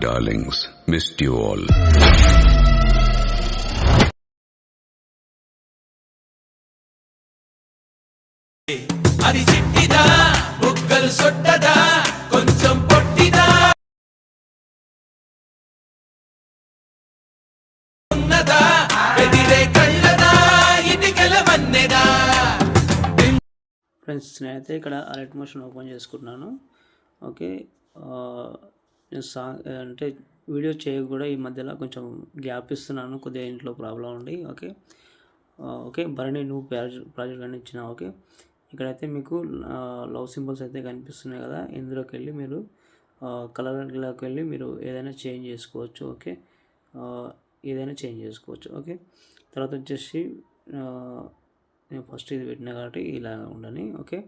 darlings. Missed you all. అది చిట్టిదా బుగ్గలు సొట్టదా కొంచెం పొట్టిదా ఉన్నదా ఎదిరే కళ్ళదా ఇటికల వన్నెదా. ఫ్రెండ్స్ నేనైతే ఇక్కడ అలర్ట్ మోషన్ ఓపెన్ చేసుకుంటున్నాను. ఓకే, నేను అంటే వీడియో చేయక కూడా ఈ మధ్యలో కొంచెం గ్యాప్ ఇస్తున్నాను, కొద్దిగా ఇంట్లో ప్రాబ్లం ఉండి. ఓకే భరణి నువ్వు ప్రాజెక్ట్ అని ఇచ్చిన. ఓకే, ఇక్కడైతే మీకు లవ్ సింబల్స్ అయితే కనిపిస్తున్నాయి కదా, ఇందులోకి వెళ్ళి మీరు కలర్లోకి వెళ్ళి మీరు ఏదైనా చేంజ్ చేసుకోవచ్చు. ఓకే, ఏదైనా చేంజ్ చేసుకోవచ్చు. ఓకే, తర్వాత వచ్చేసి నేను ఫస్ట్ ఇది పెట్టినా కాబట్టి ఇలా ఉండని. ఓకే,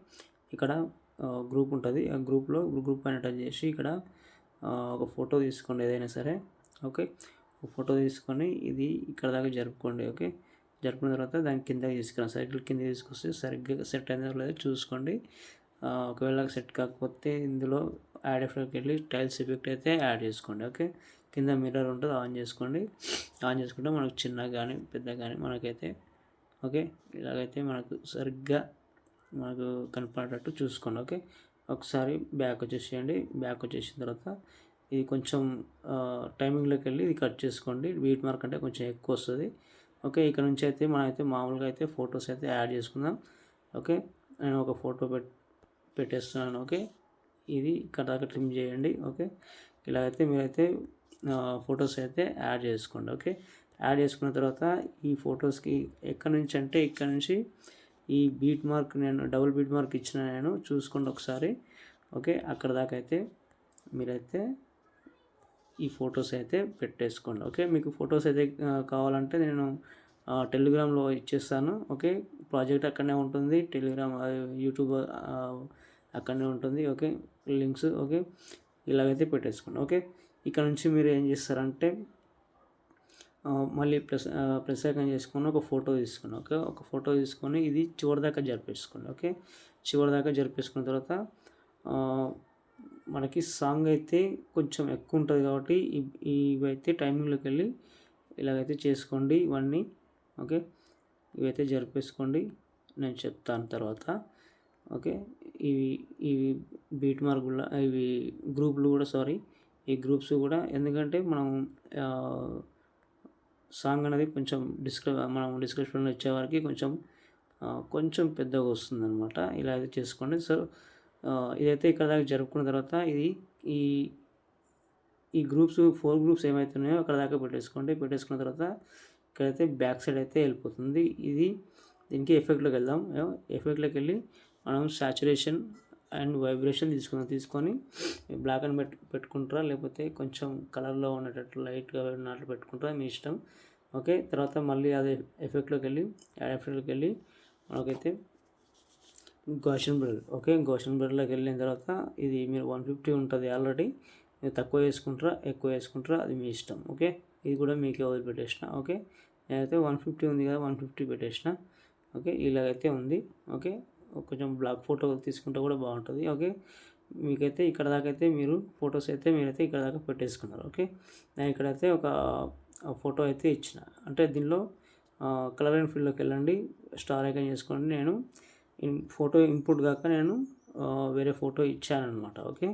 ఇక్కడ గ్రూప్ ఉంటుంది, ఆ గ్రూప్ పైన టచ్ చేసి ఇక్కడ ఒక ఫోటో తీసుకోండి ఏదైనా సరే. ఓకే, ఒక ఫోటో తీసుకొని ఇది ఇక్కడ దాకా జరుపుకోండి. ఓకే, జరుపుకున్న తర్వాత దాని కిందకి తీసుకురా, సైకిల్ కింద తీసుకొస్తే సరిగ్గా సెట్ అయిందో లేదో చూసుకోండి. ఒకవేళ సెట్ కాకపోతే ఇందులో యాడ్ ఎఫెక్ట్కి వెళ్ళి టైల్స్ ఎఫెక్ట్ అయితే యాడ్ చేసుకోండి. ఓకే, కింద మిర్రర్ ఉంటుంది, ఆన్ చేసుకోండి. ఆన్ చేసుకుంటే మనకు చిన్నగా కానీ పెద్దగా కానీ మనకైతే ఓకే ఇలాగైతే మనకు సరిగ్గా మనకు కనపడేటట్టు చూసుకోండి. ఓకే, ఒకసారి బ్యాక్ వచ్చేసేయండి. బ్యాక్ వచ్చేసిన తర్వాత ఇది కొంచెం టైమింగ్లోకి వెళ్ళి ఇది కట్ చేసుకోండి. బీట్ మార్క్ అంటే కొంచెం ఎక్కువ వస్తుంది. ఓకే, ఇక్కడ నుంచి అయితే మనమైతే మామూలుగా అయితే ఫొటోస్ అయితే యాడ్ చేసుకుందాం. ఓకే, నేను ఒక ఫోటో పెట్టేస్తున్నాను. ఓకే, ఇది ఇక్కడ దాకా ట్రిమ్ చేయండి. ఓకే, ఇలాగైతే మీరైతే ఫొటోస్ అయితే యాడ్ చేసుకోండి. ఓకే, యాడ్ చేసుకున్న తర్వాత ఈ ఫొటోస్కి ఎక్కడి నుంచి అంటే ఇక్కడ నుంచి ఈ బీట్ మార్క్ నేను డబుల్ బీట్ మార్క్ ఇచ్చిన నేను చూసుకోండి ఒకసారి. ఓకే, అక్కడ దాకా అయితే మీరైతే ఈ ఫొటోస్ అయితే పెట్టేసుకోండి. ఓకే, మీకు ఫొటోస్ అయితే కావాలంటే నేను టెలిగ్రామ్లో ఇచ్చేస్తాను. ఓకే, ప్రాజెక్ట్ అక్కడనే ఉంటుంది, టెలిగ్రామ్ యూట్యూబ్ అక్కడనే ఉంటుంది. Okay, links. ఓకే, ఇలాగైతే పెట్టేసుకోండి. ఓకే, ఇక్కడ నుంచి మీరు ఏం చేస్తారంటే మళ్ళీ ప్లస్ ఐకాన్ చేసుకొని ఒక ఫోటో తీసుకుని. ఓకే, ఒక ఫోటో తీసుకొని ఇది చివరిదాకా జరిపేసుకోండి. ఓకే, చివరిదాకా జరిపేసుకున్న తర్వాత మనకి సాంగ్ అయితే కొంచెం ఎక్కువ ఉంటుంది కాబట్టి ఇవైతే టైమింగ్లోకి వెళ్ళి ఇలాగైతే చేసుకోండి ఇవన్నీ. ఓకే, ఇవైతే జరిపేసుకోండి, నేను చెప్తాను తర్వాత. ఓకే, ఇవి బీట్ మార్కులు ఇవి గ్రూపులు కూడా ఈ గ్రూప్స్ కూడా, ఎందుకంటే మనం సాంగ్ అనేది కొంచెం మనం డిస్క్రిప్షన్లో ఇచ్చేవారికి కొంచెం పెద్దగా వస్తుంది అనమాట. ఇలా అయితే చేసుకోండి. సో ఇదైతే ఇక్కడ దాకా జరుపుకున్న తర్వాత ఈ గ్రూప్స్ 4 గ్రూప్స్ ఏమైతే ఉన్నాయో అక్కడ దాకా పెట్టేసుకోండి. పెట్టేసుకున్న తర్వాత ఇక్కడైతే బ్యాక్ సైడ్ అయితే వెళ్ళిపోతుంది. దీనికి ఎఫెక్ట్లోకి వెళ్దాం. ఎఫెక్ట్లోకి వెళ్ళి మనం సాచురేషన్ అండ్ వైబ్రేషన్ తీసుకొని బ్లాక్ అండ్ పెట్టుకుంటారా, లేకపోతే కొంచెం కలర్లో ఉండేటట్టు లైట్గా ఉన్నట్లు పెట్టుకుంటారా, మీ ఇష్టం. ఓకే, తర్వాత మళ్ళీ అదే ఎఫెక్ట్లోకి వెళ్ళి యాడ్ ఎఫెక్ట్లోకి వెళ్ళి మనకైతే గోషన్ బ్లర్. ఓకే, గోషన్ బ్లర్లోకి వెళ్ళిన తర్వాత ఇది మీరు 150 ఉంటుంది ఆల్రెడీ, మీరు తక్కువ వేసుకుంటారా ఎక్కువ వేసుకుంటారా అది మీ ఇష్టం. ఓకే, ఇది కూడా మీకే వదిలిపెట్టేసిన. ఓకే, నేనైతే 150 ఉంది కదా 150 పెట్టేసిన. ఓకే, ఇలాగైతే ఉంది. ఓకే, కొంచెం బ్లాక్ ఫోటో తీసుకుంటే కూడా బాగుంటుంది. ఓకే, మీకైతే ఇక్కడ దాకా అయితే మీరు ఫొటోస్ అయితే మీరైతే ఇక్కడ దాకా పెట్టేసుకున్నారు. ఓకే, నేను ఇక్కడైతే ఒక ఫోటో అయితే ఇచ్చిన, అంటే దీనిలో కలర్ అండ్ ఫీల్డ్లోకి వెళ్ళండి, స్టార్ ఐకాన్ చేసుకోండి. నేను ఫోటో ఇన్పుట్ కాక నేను వేరే ఫోటో ఇచ్చాను అనమాట. ఓకే,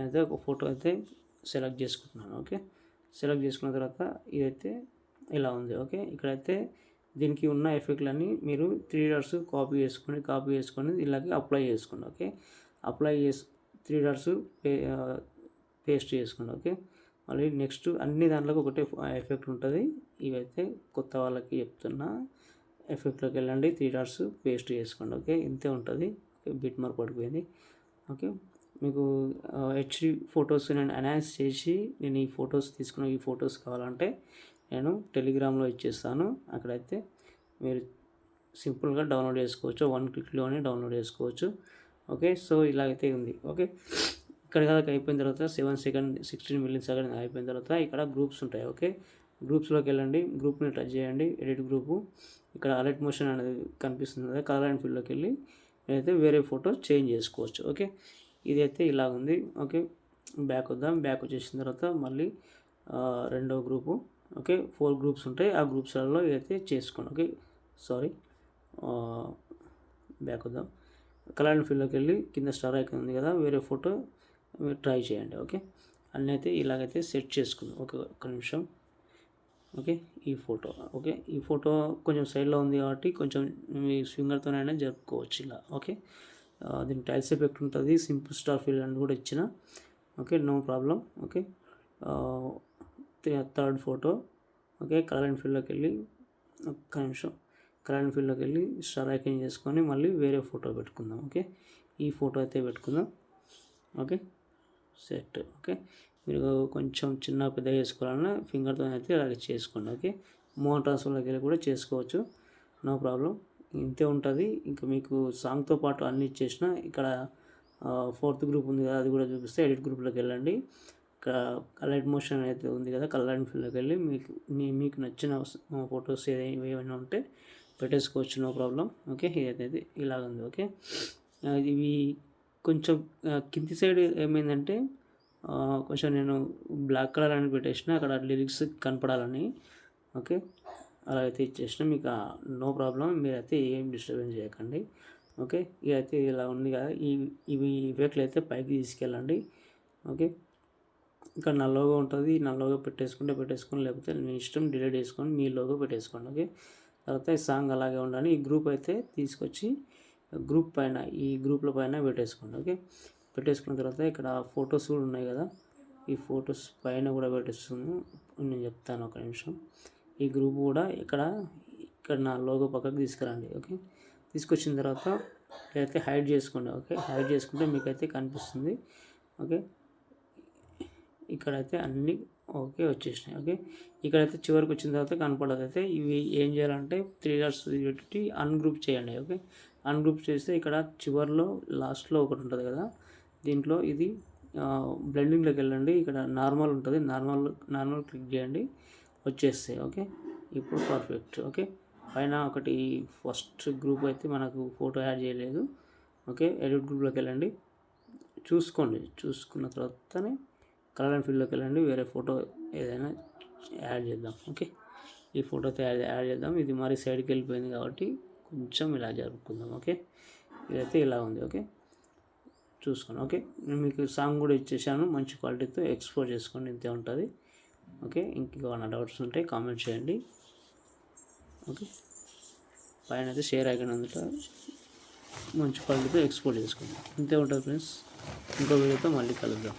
అయితే ఒక ఫోటో అయితే సెలెక్ట్ చేసుకుంటున్నాను. ఓకే, సెలెక్ట్ చేసుకున్న తర్వాత ఇదైతే ఇలా ఉంది. ఓకే, ఇక్కడైతే దీనికి ఉన్న ఎఫెక్ట్లన్నీ మీరు 3 డాట్స్ కాపీ చేసుకొని ఇలాగే అప్లై చేసుకోండి. ఓకే, అప్లై 3 డాట్స్ పేస్ట్ చేసుకోండి. ఓకే, మళ్ళీ నెక్స్ట్ అన్ని దాంట్లోకి ఒకటే ఎఫెక్ట్ ఉంటుంది. ఇవైతే కొత్త వాళ్ళకి చెప్తున్నా, ఎఫెక్ట్లోకి వెళ్ళండి, 3 డాట్స్ పేస్ట్ చేసుకోండి. ఓకే, ఇంతే ఉంటుంది. బిట్ మార్క్ పడిపోయింది. ఓకే, మీకు హెచ్డి ఫొటోస్ నేను ఎన్హాన్స్ చేసి నేను ఈ ఫొటోస్ కావాలంటే నేను టెలిగ్రామ్లో ఇచ్చేస్తాను. అక్కడైతే మీరు సింపుల్గా డౌన్లోడ్ చేసుకోవచ్చు, 1 క్లిక్లోనే డౌన్లోడ్ చేసుకోవచ్చు. ఓకే, సో ఇలాగైతే ఉంది. ఓకే, ఇక్కడ దాకా అయిపోయిన తర్వాత 7 సెకండ్ 16 మిలియన్ సెకండ్ అయిపోయిన తర్వాత ఇక్కడ గ్రూప్స్ ఉంటాయి. ఓకే, గ్రూప్స్లోకి వెళ్ళండి, గ్రూప్ని టచ్ చేయండి, ఎడిట్ గ్రూపు. ఇక్కడ అలర్ట్ మోషన్ అనేది కనిపిస్తుంది కదా, కలర్ అండ్ ఫీల్డ్లోకి వెళ్ళి అయితే వేరే ఫోటో చేంజ్ చేసుకోవచ్చు. ఓకే, ఇదైతే ఇలా ఉంది. ఓకే, బ్యాక్ వద్దాం. బ్యాక్ వచ్చేసిన తర్వాత మళ్ళీ రెండవ గ్రూపు. ఓకే, 4 గ్రూప్స్ ఉంటాయి. ఆ గ్రూప్స్లలో అయితే చేసుకోండి. ఓకే, సారీ, బ్యాక్ వద్దాం. కలర్ అండ్ ఫీల్డ్లోకి వెళ్ళి కింద స్టార్ ఐకాన్ ఉంది కదా, వేరే ఫోటో మీరు ట్రై చేయండి. ఓకే, అన్నీ అయితే ఇలాగైతే సెట్ చేసుకుందాం. ఓకే, ఒక్క నిమిషం. ఓకే, ఈ ఫోటో. ఓకే, ఈ ఫోటో కొంచెం సైడ్లో ఉంది కాబట్టి కొంచెం మీ ఫింగర్తోనైనా జరుపుకోవచ్చు ఇలా. ఓకే, దీనికి టైల్స్ ఎఫెక్ట్ ఉంటుంది, సింపుల్ స్టార్ ఫీల్ అని కూడా ఇచ్చిన. Okay, no problem. Okay, third photo. Okay, colour and ఫీల్డ్లోకి వెళ్ళి ఒక్క నిమిషం, కలర్ అండ్ ఫీల్డ్లోకి వెళ్ళి స్టార్ ఐకాన్ చేసుకొని మళ్ళీ వేరే ఫోటో పెట్టుకుందాం. ఓకే, ఈ ఫోటో అయితే పెట్టుకుందాం. Okay, set. ఓకే, మీరు కొంచెం చిన్న పెద్ద చేసుకోవాలన్నా ఫింగర్తో అయితే అలాగే చేసుకోండి. ఓకే, మోషన్ ట్రాన్స్ఫర్లోకి వెళ్ళి కూడా చేసుకోవచ్చు, నో ప్రాబ్లం. ఇంతే ఉంటుంది. ఇంకా మీకు సాంగ్తో పాటు అన్ని ఇచ్చేసిన. ఇక్కడ 4th గ్రూప్ ఉంది కదా, అది కూడా చూపిస్తే ఎడిట్ గ్రూప్లోకి వెళ్ళండి. ఇక్కడ కలర్ మోషన్ అయితే ఉంది కదా, కలర్ అండ్ ఫీల్డ్లోకి వెళ్ళి మీకు నచ్చిన ఫొటోస్ ఏమైనా ఉంటే పెట్టేసుకోవచ్చు, నో ప్రాబ్లం. ఓకే, ఇదైతే ఇలాగ ఉంది. ఓకే, ఇవి కొంచెం కింది సైడ్ ఏమైందంటే కొంచెం నేను బ్లాక్ కలర్ అని పెట్టేసిన, అక్కడ లిరిక్స్ కనపడాలని. ఓకే, అలా అయితే ఇచ్చేసిన. మీకు నో ప్రాబ్లం, మీరైతే ఏం డిస్టర్బెన్స్ చేయకండి. ఓకే, ఇదైతే ఇలా ఉంది కదా, ఇవి ఇఫెక్ట్లు అయితే పైకి తీసుకెళ్ళండి. ఓకే, ఇక్కడ నా లోగో ఉంటుంది, నా లోగో పెట్టేసుకొని లేకపోతే మీ ఇష్టం డిలీట్ చేసుకొని మీ లోగో పెట్టేసుకోండి. ఓకే, తర్వాత ఈ సాంగ్ అలాగే ఉండాలి. ఈ గ్రూప్ అయితే తీసుకొచ్చి గ్రూప్ పైన, ఈ గ్రూప్ల పైన పెట్టేసుకోండి. ఓకే, పెట్టేసుకున్న తర్వాత ఇక్కడ ఫొటోస్ కూడా ఉన్నాయి కదా, ఈ ఫొటోస్ పైన కూడా పెట్టేస్తున్నాను. నేను చెప్తాను, ఒక నిమిషం. ఈ గ్రూప్ కూడా ఇక్కడ నా లోగో పక్కకు తీసుకురండి. ఓకే, తీసుకొచ్చిన తర్వాత ఇదైతే హైడ్ చేసుకోండి. ఓకే, హైడ్ చేసుకుంటే మీకైతే కనిపిస్తుంది. ఓకే, ఇక్కడైతే అన్నీ ఓకే వచ్చేసినాయి. ఓకే, ఇక్కడైతే చివరికి వచ్చిన తర్వాత కనపడదు. అయితే ఇవి ఏం చేయాలంటే 3 డాట్స్ పెట్టి అన్గ్రూప్ చేయండి. ఓకే, అన్గ్రూప్ చేస్తే ఇక్కడ చివరిలో లాస్ట్లో ఒకటి ఉంటుంది కదా, దీంట్లో ఇది బ్లెండింగ్లోకి వెళ్ళండి. ఇక్కడ నార్మల్ ఉంటుంది, నార్మల్ క్లిక్ చేయండి, వచ్చేస్తాయి. ఓకే, ఇప్పుడు పర్ఫెక్ట్. ఓకే, పైన ఒకటి ఫస్ట్ గ్రూప్ అయితే మనకు ఫోటో యాడ్ చేయలేదు. ఓకే, ఎడిట్ గ్రూప్లోకి వెళ్ళండి, చూసుకున్న తర్వాతనే కలర్ అండ్ ఫీల్డ్లోకి వెళ్ళండి, వేరే ఫోటో ఏదైనా యాడ్ చేద్దాం. ఓకే, ఈ ఫోటోతో యాడ్ చేద్దాం. ఇది మరి సైడ్కి వెళ్ళిపోయింది కాబట్టి కొంచెం ఇలా జరుపుకుందాం. ఓకే, ఇదైతే ఇలా ఉంది. ఓకే, చూసుకోండి. ఓకే, నేను మీకు సాంగ్ కూడా ఇచ్చేసాను, మంచి క్వాలిటీతో ఎక్స్పోర్ట్ చేసుకోండి, ఇంతే ఉంటుంది. ఓకే, ఇంకేమైనా డౌట్స్ ఉంటే కామెంట్ చేయండి. ఓకే, పైన అయితే షేర్ ఐకాన్ ఉంది, మంచి క్వాలిటీతో ఎక్స్పోర్ట్ చేసుకోండి, ఇంతే ఉంటుంది ఫ్రెండ్స్. ఇంకో వీడియోతో మళ్ళీ కలుద్దాం.